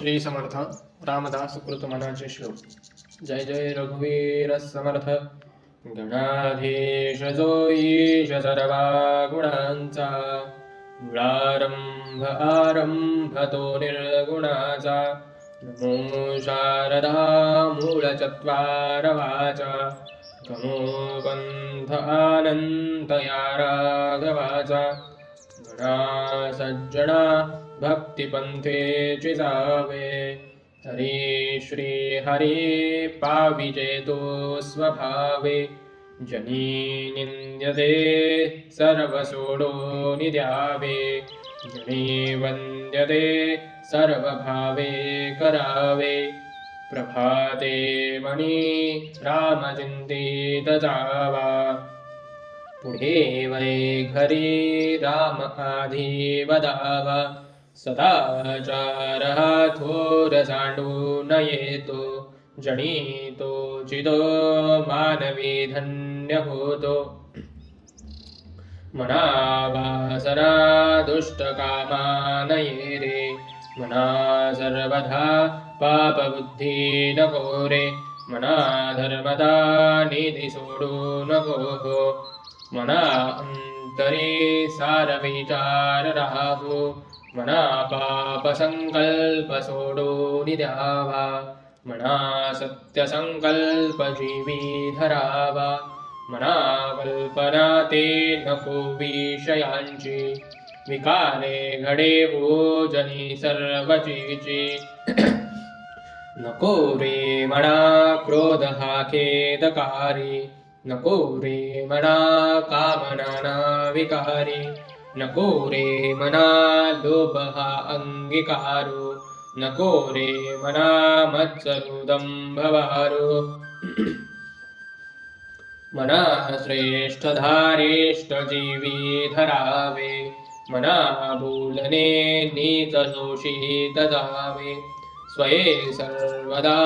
श्री समर्थ रामदास कृत मनाचे श्लोक. जय जय रघुवीर समर्थ. गणाधीश जो ईश सर्वा गुणांचा, मूळारंभ आरंभ तो निर्गुणाचा. नमो शारदा मूळ चत्वार वाचा, गमो पंथ आनंद या राघवाचा. गणा सज्जना भक्तिपंथेची जावे, हरी श्री हरी पाविजे तो स्वभावे. जनी निंद्यते सर्व सोडून द्यावे, जनी वंद्यते सर्व भावे करावे. प्रभाते मणी रामचिंतित जावा, पुढे वै घरी राम आधी वदावा. सदाचार हा थोर सांडू न येतो, जणी तो चिदो मानवी धन्य होतो. मना वासना दुष्ट कामा नये रे, मना सर्वधा पाप बुद्धी नको रे. मना धर्मदा निधी सोडू नको हो, मना अंतरी सार विचार राहू. मना पाप संकल्प सोडून द्यावा, मना सत्य संकल्प जीवी धरावा. मना कल्पना ते नको विषयांची, विकारे घडे भोजनी सर्वचीची. नको रे मना क्रोध हा खेदकारी, नको रे मना कामना विकारी. नको रे मना लोभ हा अंगीकारो, नको रे मना मत्सरो दंभवारो. मना श्रेष्ठ धारेष्ठ जीवी धरावे, मना बोलणे नीच दोषित जावे. स्वये सर्वदा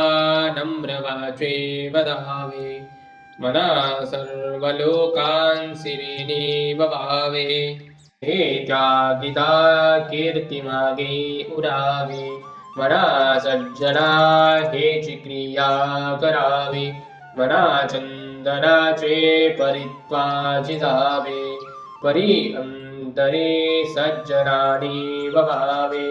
नम्र वाचे वदावे, मना सर्व लोकांसी निववावे. हे त्यागिता कीर्ती मागे उरावी, मना सज्जना हेची क्रिया करावी. मना चंदनाचे परित्वाची जावे, परी अंतरे सज्जनानी ववावे.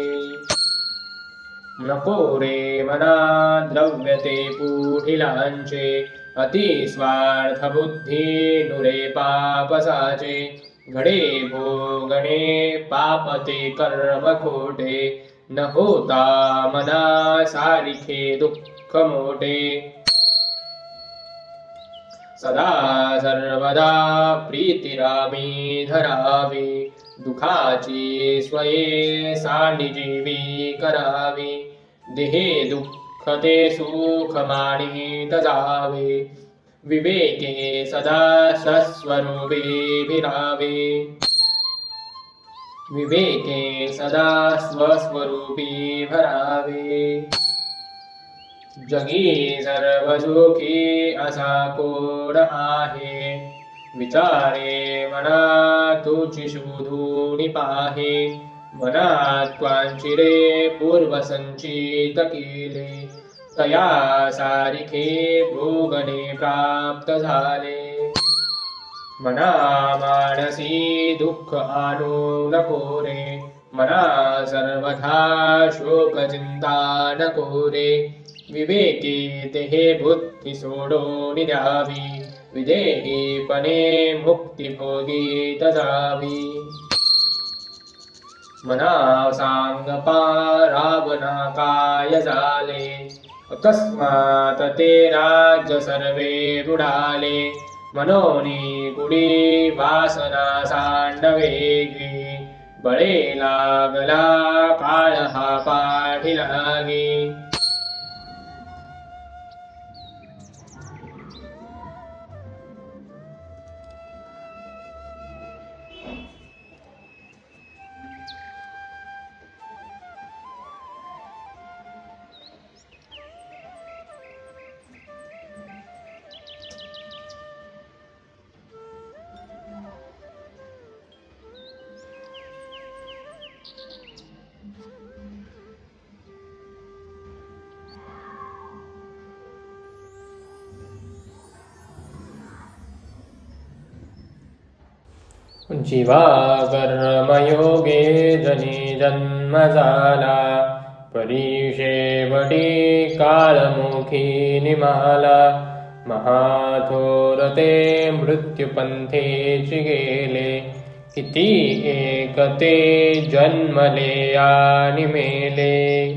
नको रे मना द्रव्य ते पुढिलांचे, अति स्वार्थ बुद्धी नुरे पापसाचे. घडे भोगणे पाप ते कर्म खोटे, न होता मना सारिखे दुःख मोठे. सदा सर्वदा प्रीती रामी धरावी, दुखाची स्वये सांडी जीवी करावी. देहे दुःख ते सुख मानित जावे, विवेके सदा स्वस्वरूपे विरावे. विवेके सदा स्वस्वरूपी भरावे. जगी सर्व सुखी असा कोण आहे, विचारे मना तुझी शोधून पाहे. मनात क्वांचिरे पूर्व संचित केले, तया सारिखे भोगणे प्राप्त झाले. मना मानसी दुःख आणू नको रे, मना सर्वथा शोक चिंता नको रे. विवेकी तेहे बुद्धी सोडून द्यावी, विदेहीपणे मुक्ती भोगीत जावी. मना सांगपा रावणा काय झाले, अकस्मात ते राज्य सर्वे बुडाले. मनोनी कुडी वासना सांडवेगी, बळे लागला काळ हा पाठीलागी. जीवा कर्मयोगे जनी जन्म झाला, परीशेवटी काळमुखी निमाला. महाथोर ते मृत्युपंथेची गेले, किती एक ते जन्मले आणि मेले.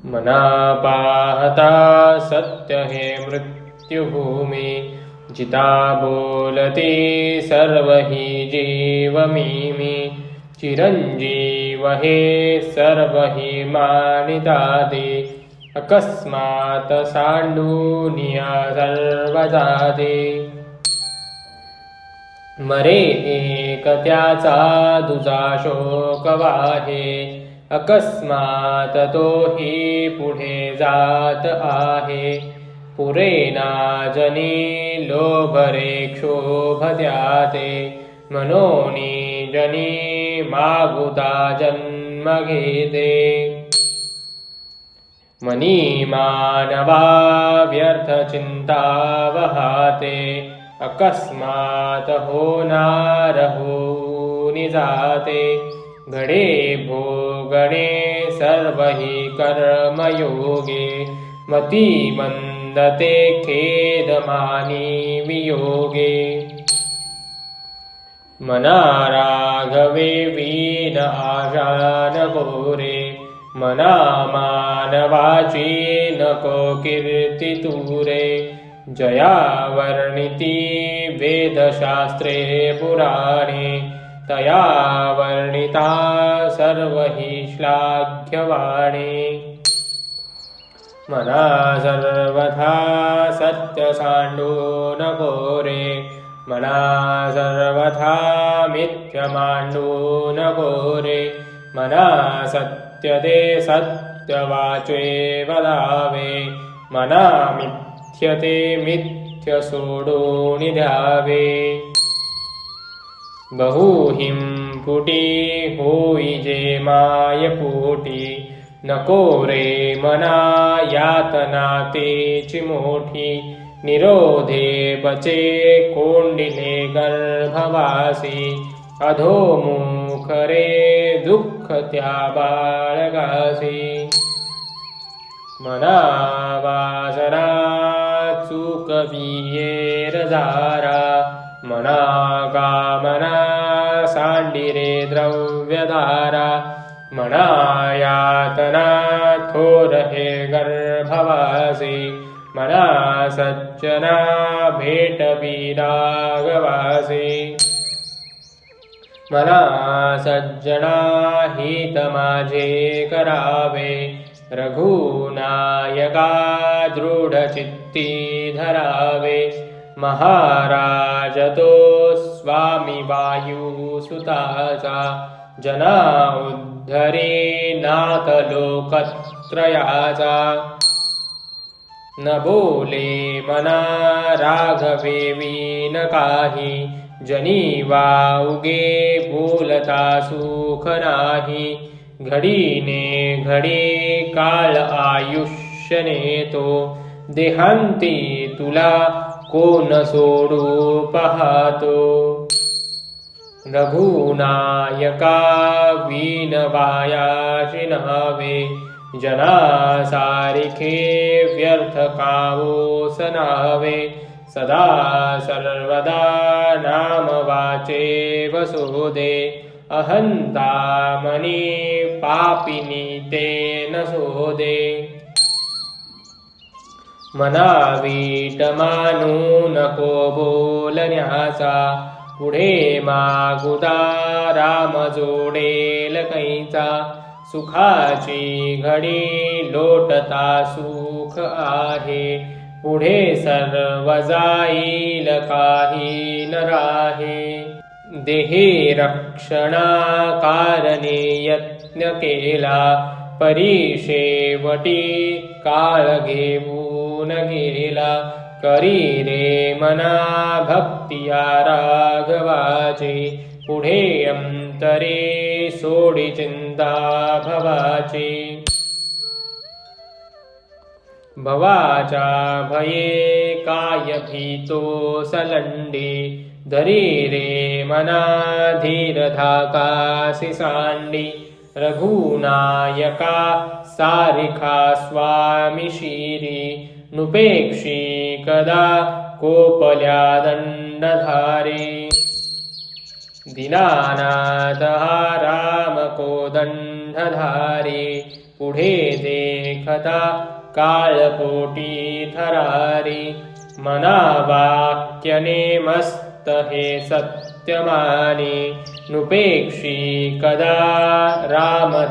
मना पाहता सत्य हे मृत्युभूमी, जिता बोलती सर्व ही जीव मी. चिरंजीव हे सर्व ही मानिताते, अकस्मात सांडूनिया सर्व जाते. मरे एक त्याचा दुजा शोक वाहे, अकस्मात तोही पुढे जात आहे. पुरेना जनी लोभरे क्षोभ त्याते, मनोनी जनी मागुता जन्म घेते. मनी मानवा व्यर्थ चिंता वहाते, अकस्मात होणार होऊन जाते. घडे भोगणे सर्व ही कर्मयोगे, मती मंदते खेद मानी वियोगे. मना राघवे वीन आशा नको रे, मना मानवाची नको कीर्ती तुरे. जया वर्णिती वेदशास्त्रे पुराणे, तया वर्णिता सर्व ही श्लाघ्यवाणे. मना सर्वथा सत्य सांडू नको रे, मना सर्वथा मिथ्य मांडू नको रे. मना सत्य ते सत्य वाचे वदावे, मना मिथ्य ते मिथ्य सोडून द्यावे. बहुहिं पुटी होई जे मायपोटी, नको रे मना यातना तेची मोठी. निरोधे बचे कोंडिले गर्भवासी, अधोमुख रे दुःख त्या बाळगासी. मना वासना चुकविये रजारा, मना कामना सांडी रे द्रव्यधारा. मना यातना थोर हे गर्भवासी, मना सज्जना भेटवी रागवासी. मना सज्जना हित माझे करावे, रघुनायका दृढ चित्ती धरावे. महाराज तो स्वामी वायू सुताचा, जना उद्धरे नाथ लोकत्रयाचा. न बोले मना राघवे वीन काही, जनी वाउगे बोलता सुख नाही. घडीने घडी काळ आयुष्य नेतो, देहांती तुला कोण सोडू पाहतो. रघुनायका वीन वायाची नहावे, जना सारिखे व्यर्थ कावोस नावे. सदा सर्वदा नाम वाचे वसुदे, अहंता मनी पापिनी ते न सोदे. मना वीट मानू नको बोलण्याचा, पुढे मागुदा राम जोडेल कैचा. सुखाची घडी लोटता सुख आहे, पुढे सर्व जाईल काही न राहे. देहे रक्षणा कारणे यत्न केला, परीशेवटी काळ घेऊन गेला. करी रे मना भक्तिया राघवाची, पुढे अंतरे सोडी चिंता भवाची. भवाचा भये काय भीतो सलंडे धरी रे मना धीर धाकासी सांडी रघुनायका सारिखा स्वामी शिरी नुपेक्षी कदा कोपल्या दंडधारी दीनानाथ हा राम कोदंडधारी पुढे देखता काळपोटी थरारी मना वाक्यने मस्त हे सत्यमानी नुपेक्षी कदा रामदासाभिमानी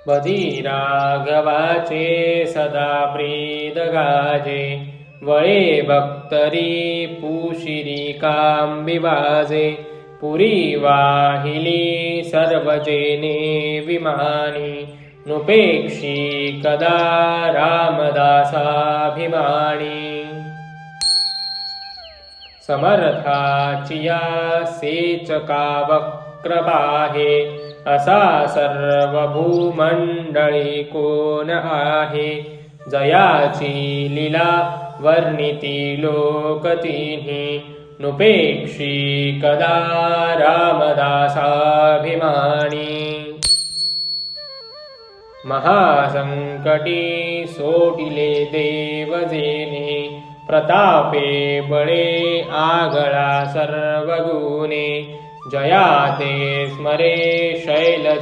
बधी राघवाचे सदा प्रीद गाजे वळे भक्तरी पुशिरी कांबिवाजे पुरी वाहिली सर्वजेने विमानी नुपेक्षी कदा रामदासाभिमानी समर्थाचिया सेचका वक्रबाहे असा सर्व भूमंडळी कोण आहे जयाची लीला वर्णिती लोकतिन्ही नुपेक्षी कदा रामदासाभिमानी महासंकटी सोडिले देवजेने प्रतापे बळे आगळा सर्व गुणे जया ते स्मरे शैलजाशूलपानी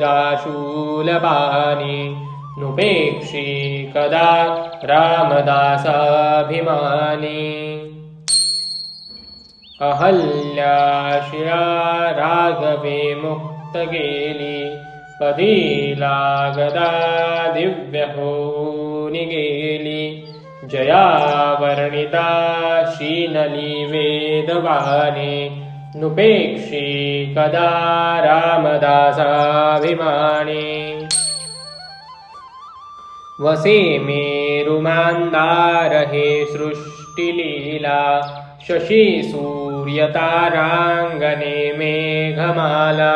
नुपेक्षी कदा रामदासाभिमानी अहल्याशिया राघवे मुक्त गेली पदी लागदा दिव्य होऊन गेली जया वर्णिता शीनली वेदवाने नुपेक्षी कदा रामदासाभिमानी वसे मेरुमांदार हे सृष्टिलीला शशी सूर्यतारांगणे मेघमाला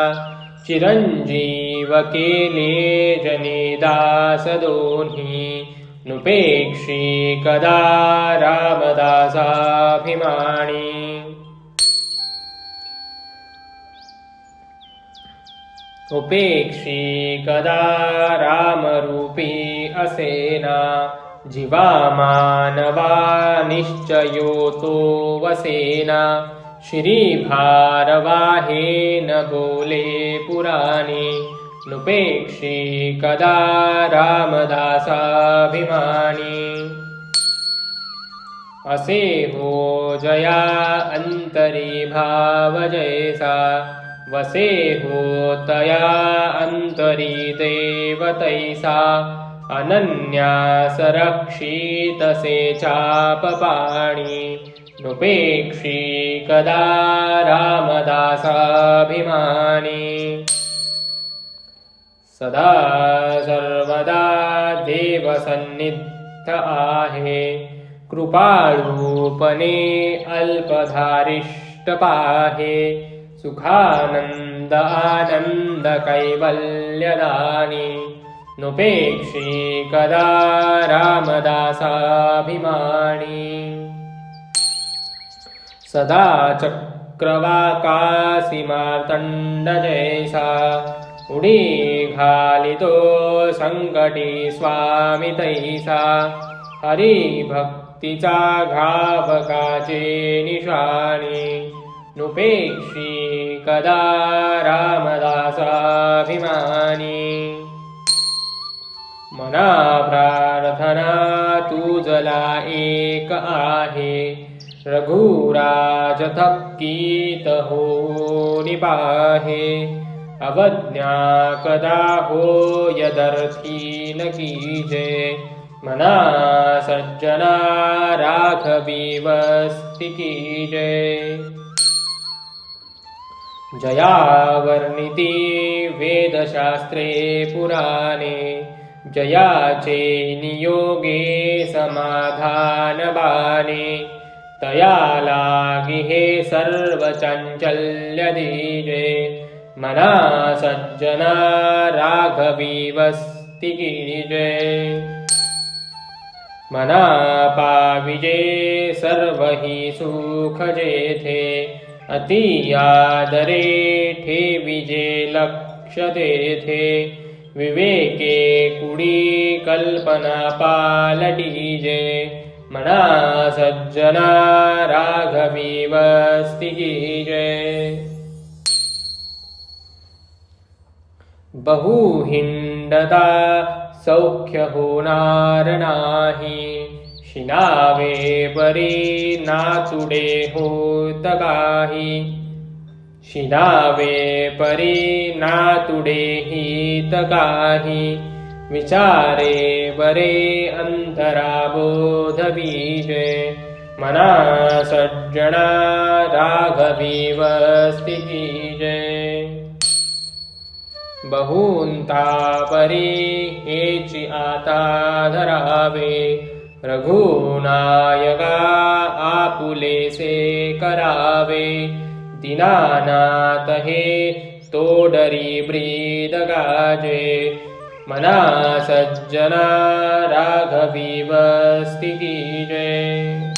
चिरंजीव केले जने दास दोन्ही नुपेक्षी कदा रामदासाभिमानी उपेक्षी कदा रामरूपी असेना जीवा मानवा निश्चयो तो वसेना श्री भारवाहेन बोले पुराणी नुपेक्षी कदा रामदासाभिमानी असे हो जया अंतरी भाव जैसा वसे हो तया अंतरी देवतैसा अनन्यास रक्षित से चापपाणी नुपेक्षी कदा रामदासाभिमानी सदा सर्वदा देवसन्निध आहे कृपाळूपणे अल्पधारिष्ट पाहे सुखानंद आनंद कैवल्यदानी नुपेक्षी कदा रामदासाभिमानी सदा चक्रवाकासी मार्तंड जैसा उडी घालितो संकटी स्वामी तैसा हरिभक्तीचा घावकाचे निशाणी नुपेक्षी कदा रामदासाभिमानी मना प्रार्थना तुझला एक आहे रघुराज थक्कीत होनी पाहे अवज्ञा कदा हो यदर्थी न कीजे मना सज्जना राघवी वस्ती कीजे जया वर्णिती वेदशास्त्रे पुराणे जयाचे नियोगे समाधान बाणे तया लागी हे सर्व चंचल्य दीजे मना सज्जना राघवी वस्ती स्वस्ति की जय। मना पाविजे सर्व ही सुख जेथे, अति आदरे ठेविजे लक्ष तेथे, विवेके कुडी कल्पना पालटीजे, मना सज्जना राघवी वस्ती की जय। बहु हिंडता सौख्य होणार नाही, शिनावे परी नाचुडे होत काही, शिनावे परी नातुडे हित काही, विचारे बरे अंतरा बोध बीजे, मना सज्जना राघवी वस्ती की जय। बहुंता परी हेची आता धरावे, रघुनायका आपुलेसे करावे, दीनानाथ हे तोडरी ब्रीद गाजे, मना सज्जना राघवी वस्ती की जय।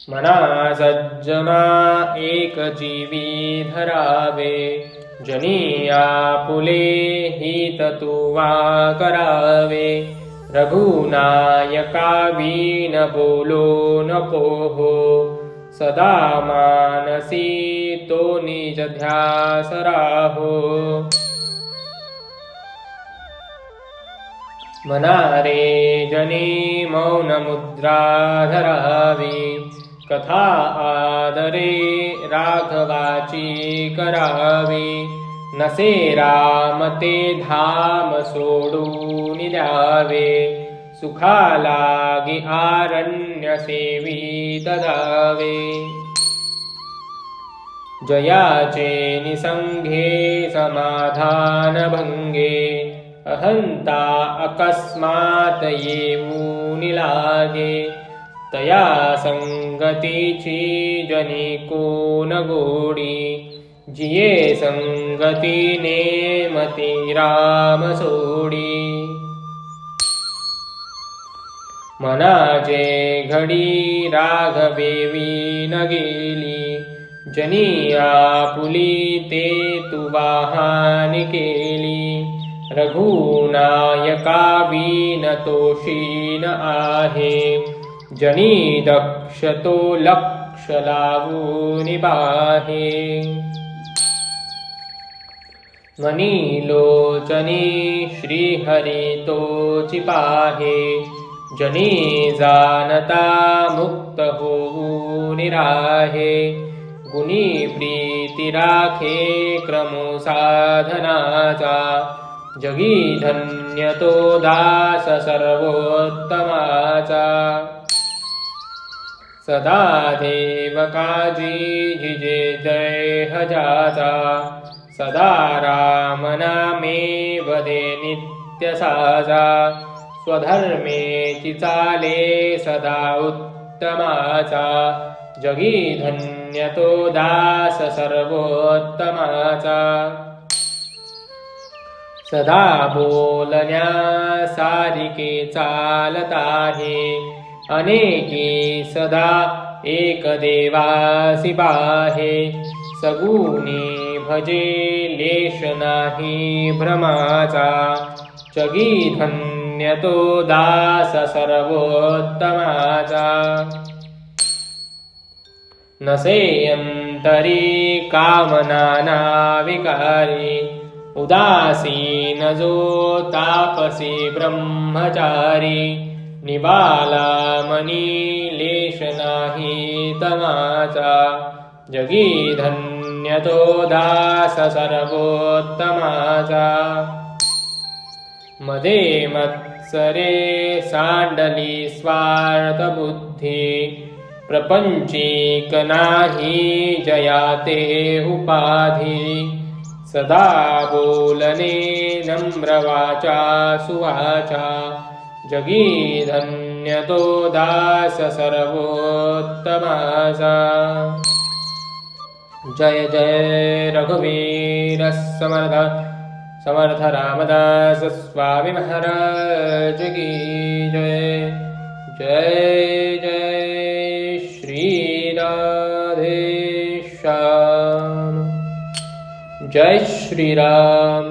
मना सज्जना एक जीवी धरावे, जनी आपुले हित तुवा करावे, रघुनायका वीन बोलो नको हो, सदा मानसी तो निज ध्यास राहो, मना रे जनी मौन मुद्रा धरावी, कथा आदरे राघवाची करावी, नसे राम ते धाम सोडून द्यावे, सुखा लागी आरण्य सेवित जावे, जयाचे निसंगे समाधान भंगे, अहंता अकस्मात येऊन लागे, तया संगतीची जनी कोण गोडी, जिये संगतीने मती राम सोडी, मनाचे घडी राघवेवी न गेली, जनी आपुली ते तू वाहानी केली, रघुनायका वीन तोषीन आहे, जनी दक्ष तो लक्ष लावून पाहे, मनी लोचनी श्रीहरी तोची पाहे, जनी जानता मुक्त होऊन राहे, गुणी प्रीती राखे क्रमो साधनाचा, जगी धन्य तो दास सर्वोत्तमाचा, सदा देवकाजी झिजे जय हजाचा, सदा राम नामे वदे नित्य साजा, स्वधर्मेची चाले सदा उत्तमाचा, जगी धन्य तो दास सर्वोत्तमाचा, सदा बोलण्या सारिके चालत आहे, अनेकी सदा एक देवासी पाहे, सगुणी भजे लेश नाही भ्रमाचा, जगी धन्य तो दास सर्वोत्तमाचा, नसे अंतरी कामना ना विकारी, उदासीन जो तापसी ब्रह्मचारी, निबाला मनी लेश नाही तमाचा, जगी धन्य तो दास सर्वोत्तमाचा, मदे मत्सरे सांडली स्वार्थ बुद्धी, प्रपंचीक नाही जयाते उपाधी, सदा बोलणे नम्र वाचा सुवाचा, जगी धन्य तो दास सर्वोत्तमाचा। जय जय रघुवीर समर्थ समर्थ रामदास स्वामी महाराज की जय. जय जय श्री राधे श्याम. जय श्री राम.